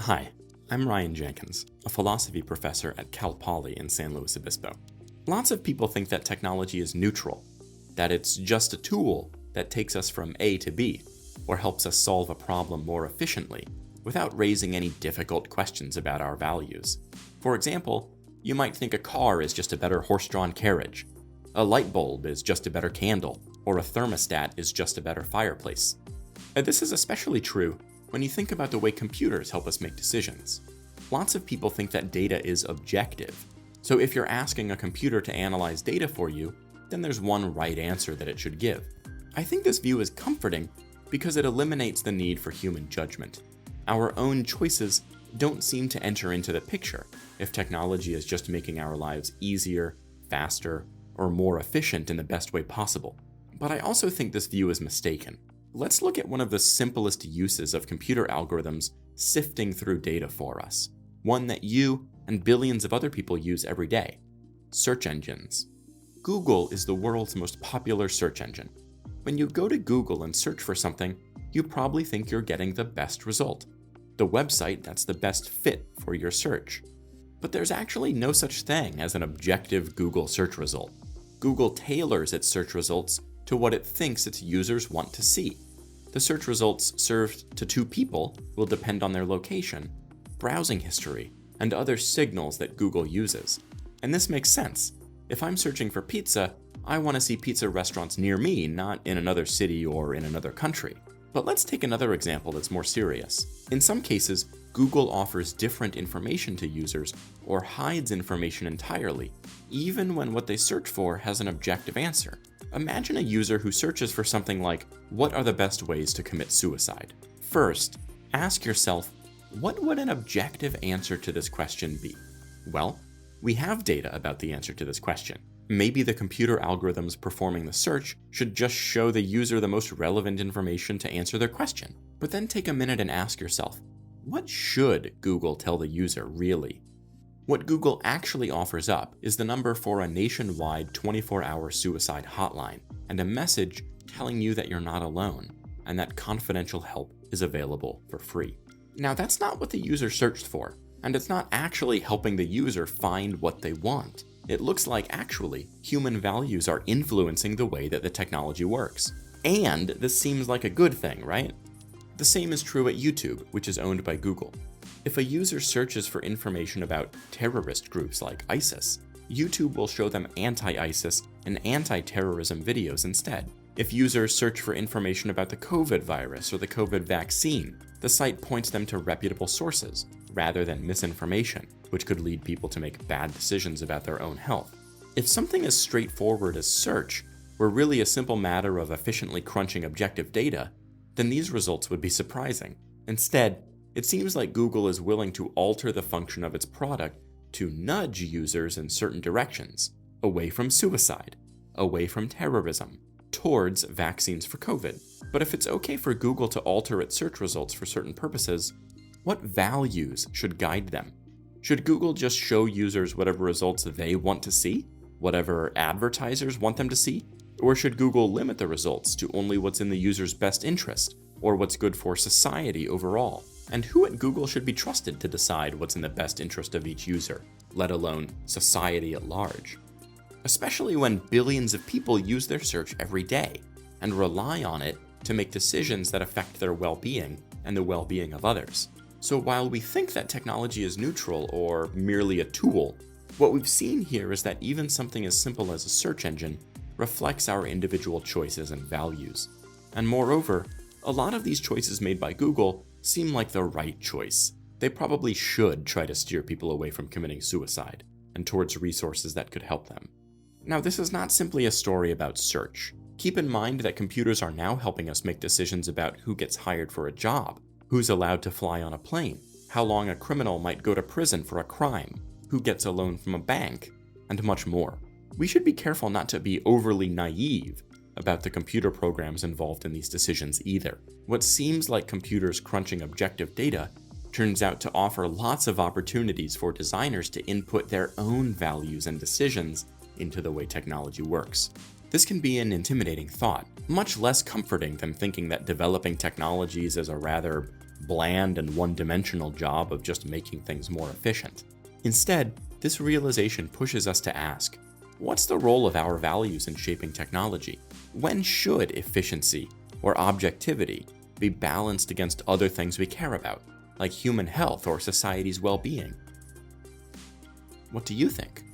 Hi, I'm Ryan Jenkins, a philosophy professor at Cal Poly in San Luis Obispo. Lots of people think that technology is neutral, that it's just a tool that takes us from A to B, or helps us solve a problem more efficiently, without raising any difficult questions about our values. For example, you might think a car is just a better horse-drawn carriage, a light bulb is just a better candle, or a thermostat is just a better fireplace. And this is especially true when you think about the way computers help us make decisions. Lots of people think that data is objective. So if you're asking a computer to analyze data for you, then there's one right answer that it should give. I think this view is comforting because it eliminates the need for human judgment. Our own choices don't seem to enter into the picture if technology is just making our lives easier, faster, or more efficient in the best way possible. But I also think this view is mistaken. Let's look at one of the simplest uses of computer algorithms sifting through data for us, one that you and billions of other people use every day: search engines. Google is the world's most popular search engine. When you go to Google and search for something, you probably think you're getting the best result, the website that's the best fit for your search. But there's actually no such thing as an objective Google search result. Google tailors its search results to what it thinks its users want to see. The search results served to two people will depend on their location, browsing history, and other signals that Google uses. And this makes sense. If I'm searching for pizza, I want to see pizza restaurants near me, not in another city or in another country. But let's take another example that's more serious. In some cases, Google offers different information to users or hides information entirely, even when what they search for has an objective answer. Imagine a user who searches for something like, what are the best ways to commit suicide? First, ask yourself, what would an objective answer to this question be? Well, we have data about the answer to this question. Maybe the computer algorithms performing the search should just show the user the most relevant information to answer their question. But then take a minute and ask yourself, what should Google tell the user really? What Google actually offers up is the number for a nationwide 24-hour suicide hotline and a message telling you that you're not alone and that confidential help is available for free. Now, that's not what the user searched for, and it's not actually helping the user find what they want. It looks like actually human values are influencing the way that the technology works. And this seems like a good thing, right? The same is true at YouTube, which is owned by Google. If a user searches for information about terrorist groups like ISIS, YouTube will show them anti-ISIS and anti-terrorism videos instead. If users search for information about the COVID virus or the COVID vaccine, the site points them to reputable sources rather than misinformation, which could lead people to make bad decisions about their own health. If something as straightforward as search were really a simple matter of efficiently crunching objective data, then these results would be surprising. Instead, it seems like Google is willing to alter the function of its product to nudge users in certain directions, away from suicide, away from terrorism, towards vaccines for COVID. But if it's okay for Google to alter its search results for certain purposes, what values should guide them? Should Google just show users whatever results they want to see, whatever advertisers want them to see? Or should Google limit the results to only what's in the user's best interest, or what's good for society overall? And who at Google should be trusted to decide what's in the best interest of each user, let alone society at large? Especially when billions of people use their search every day and rely on it to make decisions that affect their well-being and the well-being of others. So while we think that technology is neutral or merely a tool, what we've seen here is that even something as simple as a search engine reflects our individual choices and values. And moreover, a lot of these choices made by Google seem like the right choice. They probably should try to steer people away from committing suicide and towards resources that could help them. Now, this is not simply a story about search. Keep in mind that computers are now helping us make decisions about who gets hired for a job, who's allowed to fly on a plane, how long a criminal might go to prison for a crime, who gets a loan from a bank, and much more. We should be careful not to be overly naive about the computer programs involved in these decisions either. What seems like computers crunching objective data turns out to offer lots of opportunities for designers to input their own values and decisions into the way technology works. This can be an intimidating thought, much less comforting than thinking that developing technologies is a rather bland and one-dimensional job of just making things more efficient. Instead, this realization pushes us to ask, what's the role of our values in shaping technology? When should efficiency or objectivity be balanced against other things we care about, like human health or society's well-being? What do you think?